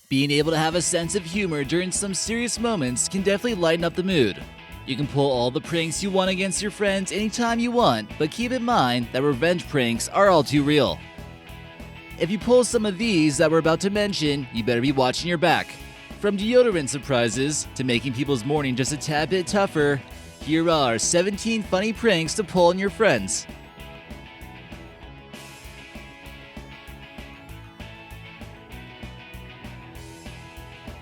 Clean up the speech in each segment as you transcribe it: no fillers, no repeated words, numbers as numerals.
Being able to have a sense of humor during some serious moments can definitely lighten up the mood. You can pull all the pranks you want against your friends anytime you want, but keep in mind that revenge pranks are all too real. If you pull some of these that we're about to mention, you better be watching your back. From deodorant surprises to making people's morning just a tad bit tougher, here are 17 funny pranks to pull on your friends.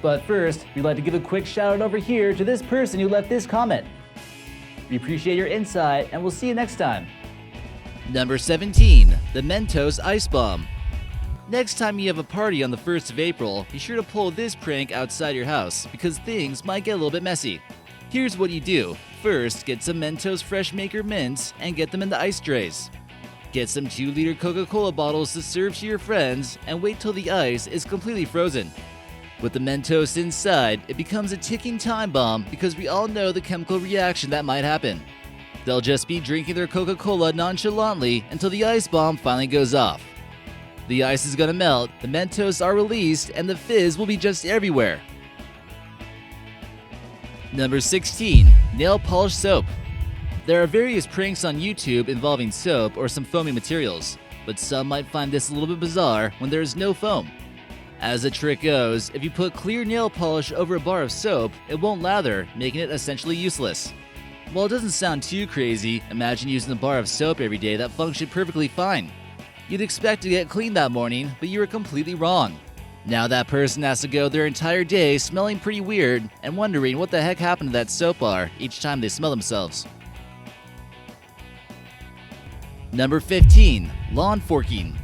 But first, we'd like to give a quick shout out over here to this person who left this comment. We appreciate your insight, and we'll see you next time. Number 17. The Mentos Ice Bomb. Next time you have a party on the 1st of April, be sure to pull this prank outside your house, because things might get a little bit messy. Here's what you do. First, get some Mentos Fresh Maker mints and get them in the ice trays. Get some 2-liter Coca-Cola bottles to serve to your friends, and wait till the ice is completely frozen. With the Mentos inside, it becomes a ticking time bomb because we all know the chemical reaction that might happen. They'll just be drinking their Coca-Cola nonchalantly until the ice bomb finally goes off. The ice is gonna melt, the Mentos are released, and the fizz will be just everywhere. Number 16. Nail polish soap. There are various pranks on YouTube involving soap or some foamy materials, but some might find this a little bit bizarre when there is no foam. As the trick goes, if you put clear nail polish over a bar of soap, it won't lather, making it essentially useless. While it doesn't sound too crazy, imagine using a bar of soap every day that functioned perfectly fine. You'd expect to get clean that morning, but you were completely wrong. Now that person has to go their entire day smelling pretty weird and wondering what the heck happened to that soap bar each time they smell themselves. Number 15. Lawn forking.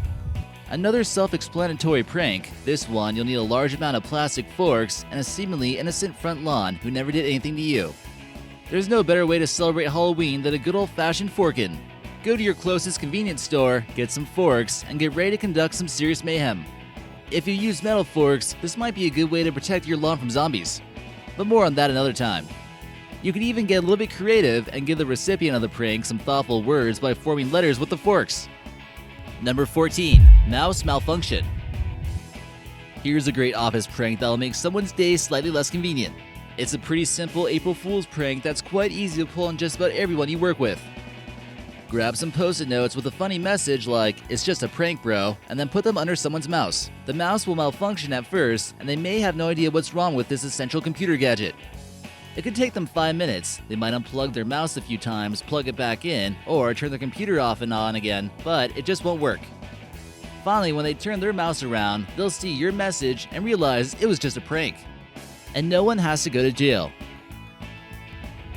Another self-explanatory prank. This one, you'll need a large amount of plastic forks and a seemingly innocent front lawn who never did anything to you. There's no better way to celebrate Halloween than a good old-fashioned forkin'. Go to your closest convenience store, get some forks, and get ready to conduct some serious mayhem. If you use metal forks, this might be a good way to protect your lawn from zombies. But more on that another time. You can even get a little bit creative and give the recipient of the prank some thoughtful words by forming letters with the forks. Number 14. Mouse malfunction. Here's a great office prank that'll make someone's day slightly less convenient. It's a pretty simple April Fool's prank that's quite easy to pull on just about everyone you work with. Grab some post-it notes with a funny message like, "It's just a prank, bro," and then put them under someone's mouse. The mouse will malfunction at first, and they may have no idea what's wrong with this essential computer gadget. It could take them 5 minutes. They might unplug their mouse a few times, plug it back in, or turn the computer off and on again, but it just won't work. Finally, when they turn their mouse around, they'll see your message and realize it was just a prank. And no one has to go to jail.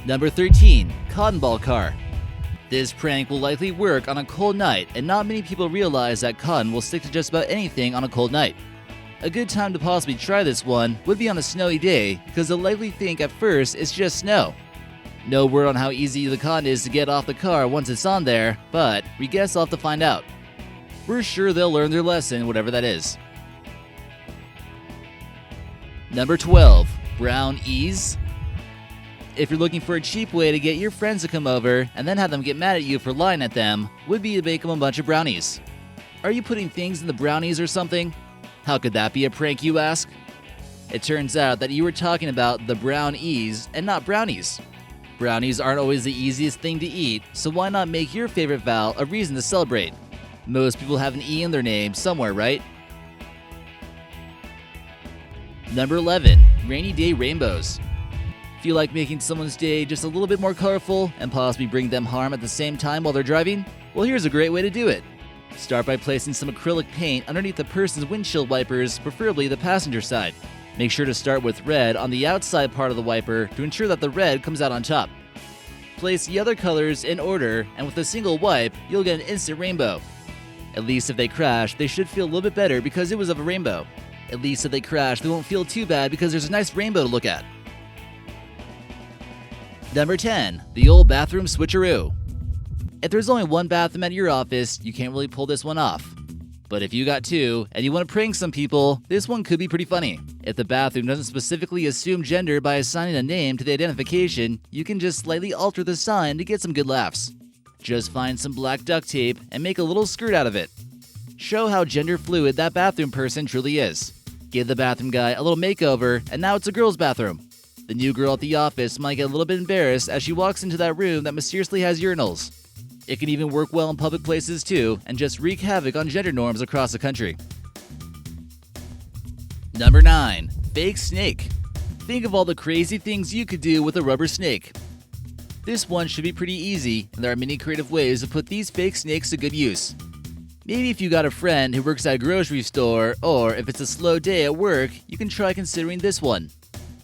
Number 13. Cotton ball car. This prank will likely work on a cold night, and not many people realize that cotton will stick to just about anything on a cold night. A good time to possibly try this one would be on a snowy day, because they'll likely think at first it's just snow. No word on how easy the cotton is to get off the car once it's on there, but we guess I'll have to find out. We're sure they'll learn their lesson, whatever that is. Number 12. Brownies. If you're looking for a cheap way to get your friends to come over and then have them get mad at you for lying at them, would be to bake them a bunch of brownies. Are you putting things in the brownies or something? How could that be a prank, you ask? It turns out that you were talking about the brownies and not brownies. Brownies aren't always the easiest thing to eat, so why not make your favorite Val a reason to celebrate? Most people have an E in their name somewhere, right? Number 11. Rainy day rainbows. Feel like making someone's day just a little bit more colorful and possibly bring them harm at the same time while they're driving? Well, here's a great way to do it. Start by placing some acrylic paint underneath the person's windshield wipers, preferably the passenger side. Make sure to start with red on the outside part of the wiper to ensure that the red comes out on top. Place the other colors in order, and with a single wipe, you'll get an instant rainbow. At least if they crash, they should feel a little bit better because it was of a rainbow. At least if they crash, they won't feel too bad because there's a nice rainbow to look at. Number 10. The old bathroom switcheroo. If there's only one bathroom at your office, you can't really pull this one off. But if you got two, and you want to prank some people, this one could be pretty funny. If the bathroom doesn't specifically assume gender by assigning a name to the identification, you can just slightly alter the sign to get some good laughs. Just find some black duct tape and make a little skirt out of it. Show how gender fluid that bathroom person truly is. Give the bathroom guy a little makeover, and now it's a girl's bathroom. The new girl at the office might get a little bit embarrassed as she walks into that room that mysteriously has urinals. It can even work well in public places too, and just wreak havoc on gender norms across the country. Number 9. Fake snake. Think of all the crazy things you could do with a rubber snake. This one should be pretty easy, and there are many creative ways to put these fake snakes to good use. Maybe if you got a friend who works at a grocery store, or if it's a slow day at work, you can try considering this one.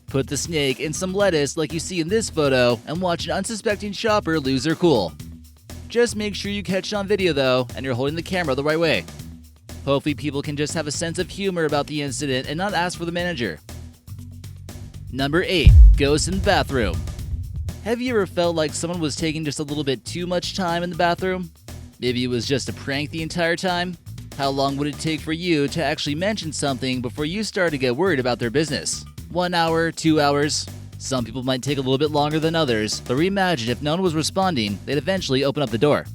Put the snake in some lettuce like you see in this photo, and watch an unsuspecting shopper lose their cool. Just make sure you catch it on video though, and you're holding the camera the right way. Hopefully people can just have a sense of humor about the incident and not ask for the manager. Number 8. Ghosts in the bathroom. Have you ever felt like someone was taking just a little bit too much time in the bathroom? Maybe it was just a prank the entire time? How long would it take for you to actually mention something before you start to get worried about their business? 1 hour, 2 hours? Some people might take a little bit longer than others, but reimagine if no one was responding, they'd eventually open up the door.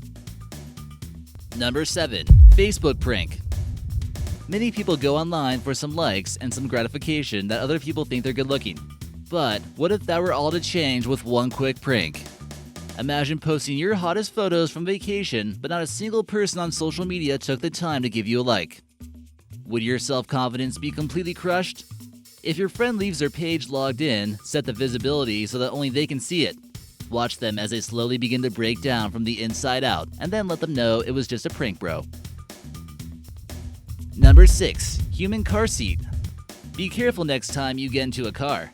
Number 7. Facebook prank. Many people go online for some likes and some gratification that other people think they're good looking. But what if that were all to change with one quick prank? Imagine posting your hottest photos from vacation, but not a single person on social media took the time to give you a like. Would your self-confidence be completely crushed? If your friend leaves their page logged in, set the visibility so that only they can see it. Watch them as they slowly begin to break down from the inside out, and then let them know it was just a prank, bro. Number 6. Human car seat. Be careful next time you get into a car.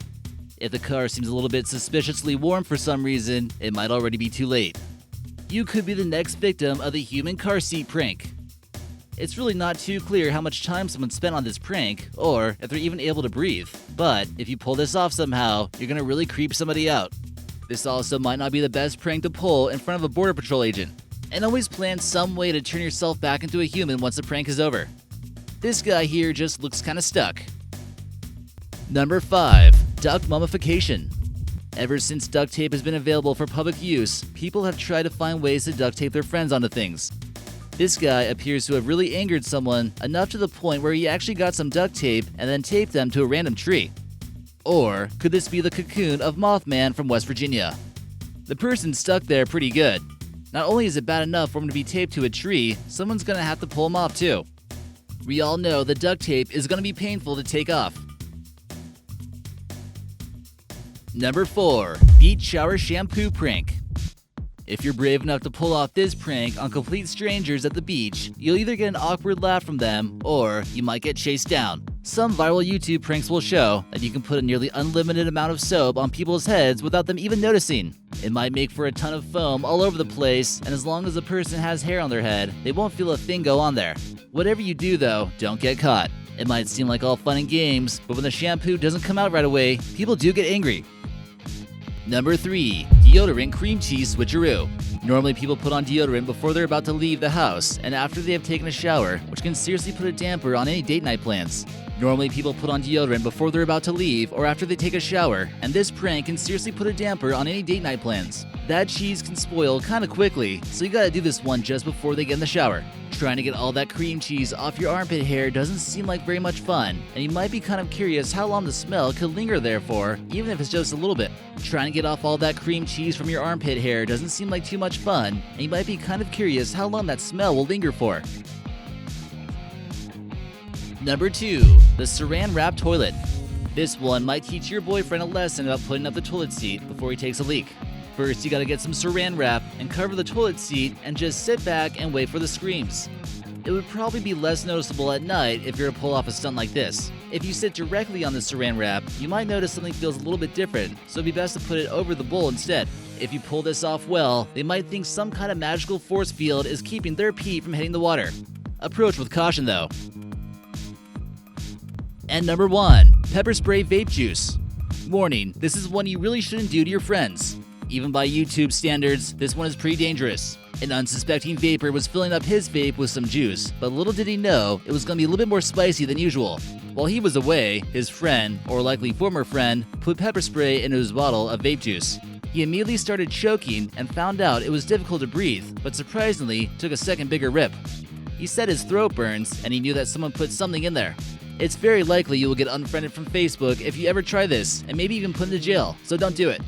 If the car seems a little bit suspiciously warm for some reason, it might already be too late. You could be the next victim of the human car seat prank. It's really not too clear how much time someone spent on this prank, or if they're even able to breathe. But if you pull this off somehow, you're gonna really creep somebody out. This also might not be the best prank to pull in front of a border patrol agent. And always plan some way to turn yourself back into a human once the prank is over. This guy here just looks kinda stuck. Number 5. Duct mummification. Ever since duct tape has been available for public use, people have tried to find ways to duct tape their friends onto things. This guy appears to have really angered someone enough to the point where he actually got some duct tape and then taped them to a random tree. Or could this be the cocoon of Mothman from West Virginia? The person's stuck there pretty good. Not only is it bad enough for him to be taped to a tree, someone's gonna have to pull him off too. We all know that duct tape is gonna be painful to take off. Number 4. Beach shower shampoo prank. If you're brave enough to pull off this prank on complete strangers at the beach, you'll either get an awkward laugh from them, or you might get chased down. Some viral YouTube pranks will show that you can put a nearly unlimited amount of soap on people's heads without them even noticing. It might make for a ton of foam all over the place, and as long as the person has hair on their head, they won't feel a thing go on there. Whatever you do though, don't get caught. It might seem like all fun and games, but when the shampoo doesn't come out right away, people do get angry. Number 3. Deodorant cream cheese switcheroo. Normally people put on deodorant before they're about to leave the house and after they have taken a shower, which can seriously put a damper on any date night plans. Normally people put on deodorant before they're about to leave or after they take a shower, and this prank can seriously put a damper on any date night plans. That cheese can spoil kinda quickly, so you gotta do this one just before they get in the shower. Trying to get all that cream cheese off your armpit hair doesn't seem like very much fun, and you might be kind of curious how long the smell could linger there for, even if it's just a little bit. Trying to get off all that cream cheese from your armpit hair doesn't seem like too much fun, and you might be kind of curious how long that smell will linger for. Number 2. The saran wrap toilet. This one might teach your boyfriend a lesson about putting up the toilet seat before he takes a leak. First, you gotta get some saran wrap and cover the toilet seat and just sit back and wait for the screams. It would probably be less noticeable at night if you're to pull off a stunt like this. If you sit directly on the saran wrap, you might notice something feels a little bit different, so it'd be best to put it over the bowl instead. If you pull this off well, they might think some kind of magical force field is keeping their pee from hitting the water. Approach with caution though. And number 1. Pepper spray vape juice. Warning, this is one you really shouldn't do to your friends. Even by YouTube standards, this one is pretty dangerous. An unsuspecting vapor was filling up his vape with some juice, but little did he know it was going to be a little bit more spicy than usual. While he was away, his friend, or likely former friend, put pepper spray into his bottle of vape juice. He immediately started choking and found out it was difficult to breathe, but surprisingly took a second bigger rip. He said his throat burns and he knew that someone put something in there. It's very likely you will get unfriended from Facebook if you ever try this, and maybe even put into jail, so don't do it.